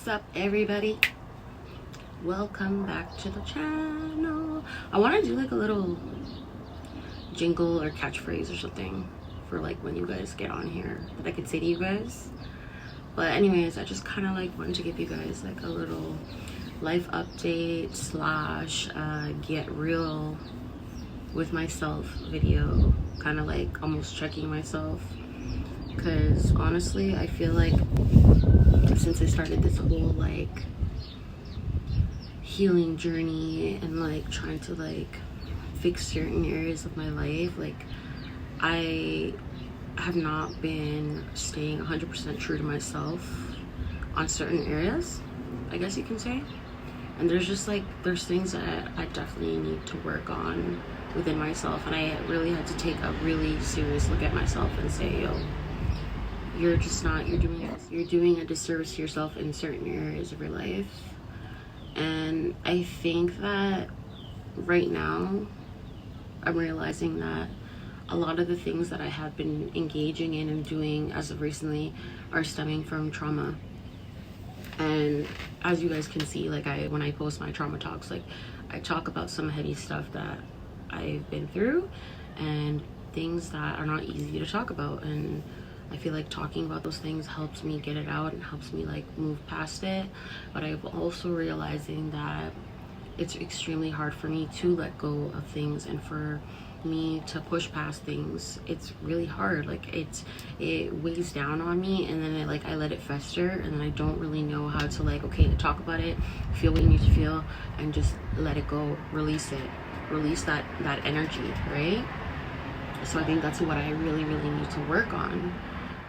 What's up, everybody? Welcome back to the channel. I want to do like a little jingle or catchphrase or something for like when you guys get on here that I could say to you guys. But anyways, I just kind of like wanted to give you guys like a little life update slash get real with myself video, kind of like almost checking myself, because honestly I feel like since I started this whole like healing journey and like trying to like fix certain areas of my life, like I have not been staying 100% true to myself on certain areas, I guess you can say. And there's just like there's things that I definitely need to work on within myself, and I really had to take a really serious look at myself and say, yo, you're doing a disservice to yourself in certain areas of your life. And I think that right now I'm realizing that a lot of the things that I have been engaging in and doing as of recently are stemming from trauma. And as you guys can see, like when I post my trauma talks, like I talk about some heavy stuff that I've been through and things that are not easy to talk about, and I feel like talking about those things helps me get it out and helps me like move past it. But I'm also realizing that it's extremely hard for me to let go of things, and for me to push past things, it's really hard. Like it weighs down on me, and then I let it fester, and then I don't really know how to like, okay, talk about it, feel what you need to feel, and just let it go, release that energy, right? So I think that's what I really need to work on,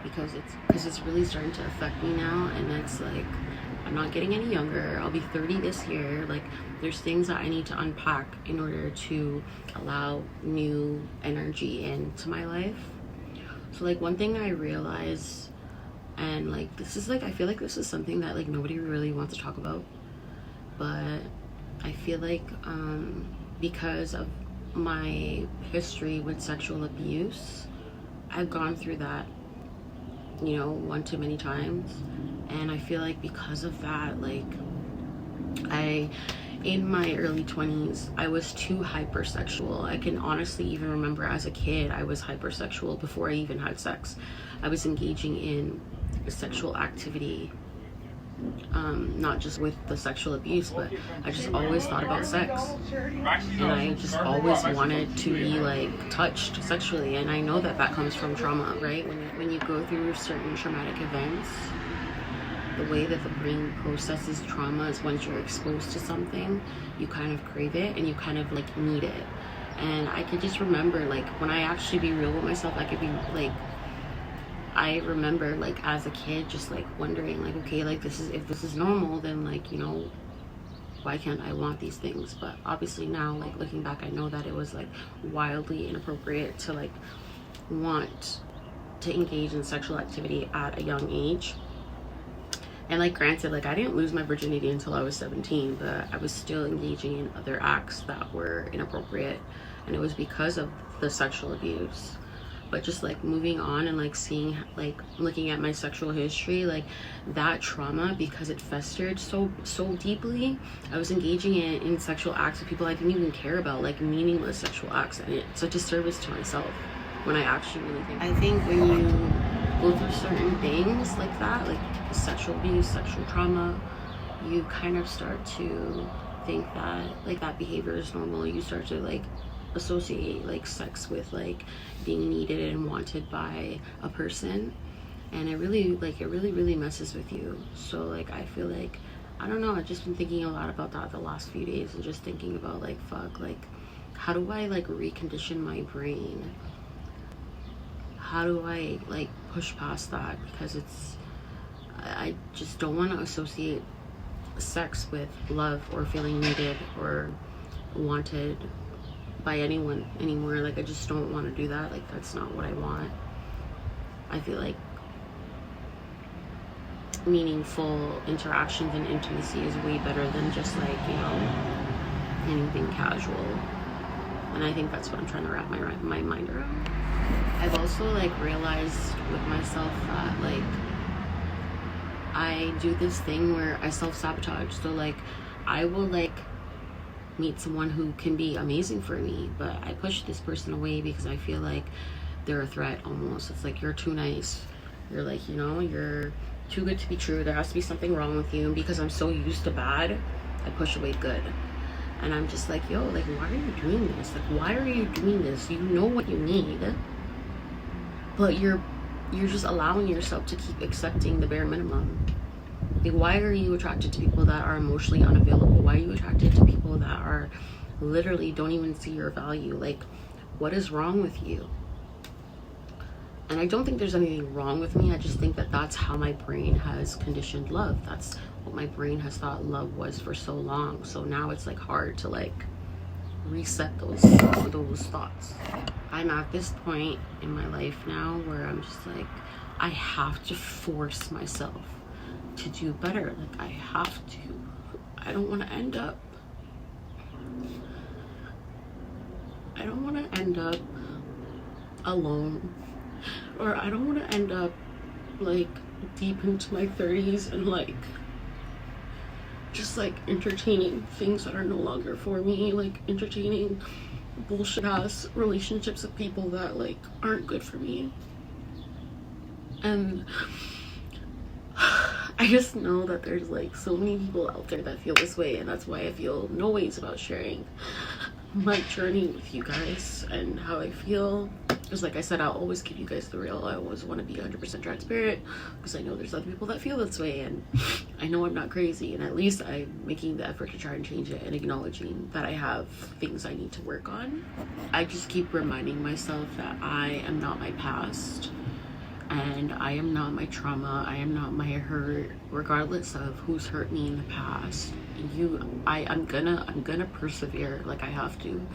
because it's really starting to affect me now. And it's like I'm not getting any younger. I'll be 30 this year. Like there's things that I need to unpack in order to allow new energy into my life. So like one thing I realized, and like this is like I feel like this is something that like nobody really wants to talk about, but I feel like because of my history with sexual abuse, I've gone through that, you know, one too many times. And I feel like because of that, like in my early 20s, I was too hypersexual. I can honestly even remember as a kid, I was hypersexual before I even had sex. I was engaging in sexual activity, not just with the sexual abuse, but I just always thought about sex, and I just always wanted to be like touched sexually. And I know that comes from trauma, right? When you go through certain traumatic events, the way that the brain processes trauma is once you're exposed to something, you kind of crave it and you kind of like need it. And I could just remember like when I actually be real with myself, I could be like, I remember like as a kid just like wondering like, okay, like if this is normal, then like, you know, why can't I want these things? But obviously now, like looking back, I know that it was like wildly inappropriate to like want to engage in sexual activity at a young age. And like granted, like I didn't lose my virginity until I was 17, but I was still engaging in other acts that were inappropriate, and it was because of the sexual abuse. But just like moving on and like seeing, like looking at my sexual history, like that trauma, because it festered so deeply, I was engaging in sexual acts with people I didn't even care about, like meaningless sexual acts, and it's such a service to myself when I actually really think. I think when you go through certain things like that, like sexual abuse, sexual trauma, you kind of start to think that like that behavior is normal. You start to like associate like sex with like being needed and wanted by a person, and it really messes with you. So like I feel like, I don't know, I've just been thinking a lot about that the last few days, and just thinking about like, fuck, like how do I like recondition my brain? How do I like push past that? Because I just don't want to associate sex with love or feeling needed or wanted by anyone anymore. Like I just don't want to do that. Like that's not what I want. I feel like meaningful interactions and intimacy is way better than just like, you know, anything casual. And I think that's what I'm trying to wrap my mind around. I've also like realized with myself that like I do this thing where I self-sabotage. So like I will like meet someone who can be amazing for me, but I push this person away because I feel like they're a threat almost. It's like, you're too nice. You're like, you know, you're too good to be true. There has to be something wrong with you. And because I'm so used to bad, I push away good. And I'm just like, yo, like, why are you doing this? Like, why are you doing this? You know what you need, but you're just allowing yourself to keep accepting the bare minimum. Like, why are you attracted to people that are emotionally unavailable? Why are you attracted to people that are literally don't even see your value? Like, what is wrong with you? And I don't think there's anything wrong with me. I just think that that's how my brain has conditioned love. That's what my brain has thought love was for so long. So now it's like hard to like reset those thoughts. I'm at this point in my life now where I'm just like, I have to force myself to do better. Like, I have to. I don't want to end up alone, or I don't want to end up like deep into my 30s and like just like entertaining things that are no longer for me, like entertaining bullshit ass relationships with people that like aren't good for me. And I just know that there's like so many people out there that feel this way, and that's why I feel no ways about sharing my journey with you guys and how I feel. Because like I said, I'll always give you guys the real. I always want to be 100% transparent because I know there's other people that feel this way, and I know I'm not crazy, and at least I'm making the effort to try and change it and acknowledging that I have things I need to work on. I just keep reminding myself that I am not my past, and I am not my trauma. I am not my hurt, regardless of who's hurt me in the past. I'm gonna persevere. Like, I have to.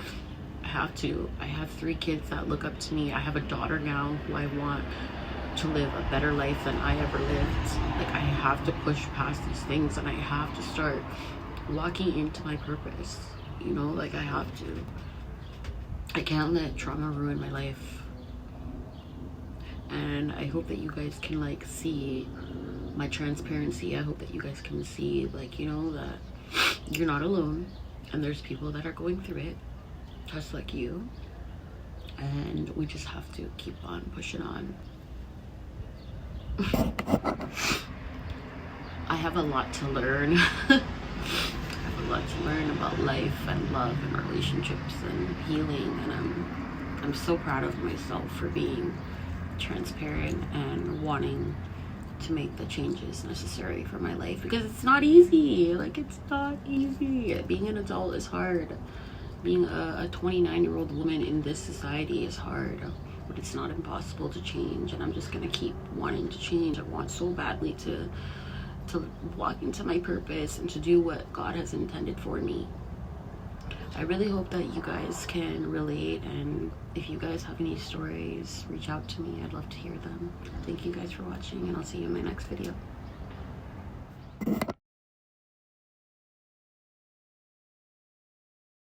I have 3 kids that look up to me. I have a daughter now who I want to live a better life than I ever lived. Like, I have to push past these things, and I have to start walking into my purpose. You know, like, I have to. I can't let trauma ruin my life. And I hope that you guys can like see my transparency. I hope that you guys can see, like, you know, that you're not alone, and there's people that are going through it just like you, and we just have to keep on pushing on. I have a lot to learn. I have a lot to learn about life and love and relationships and healing, and I'm so proud of myself for being transparent and wanting to make the changes necessary for my life, because it's not easy. Like, it's not easy. Being an adult is hard. Being a 29-year-old woman in this society is hard, but it's not impossible to change, and I'm just gonna keep wanting to change. I want so badly to walk into my purpose and to do what God has intended for me. I really hope that you guys can relate, and if you guys have any stories, reach out to me. I'd love to hear them. Thank you guys for watching, and I'll see you in my next video.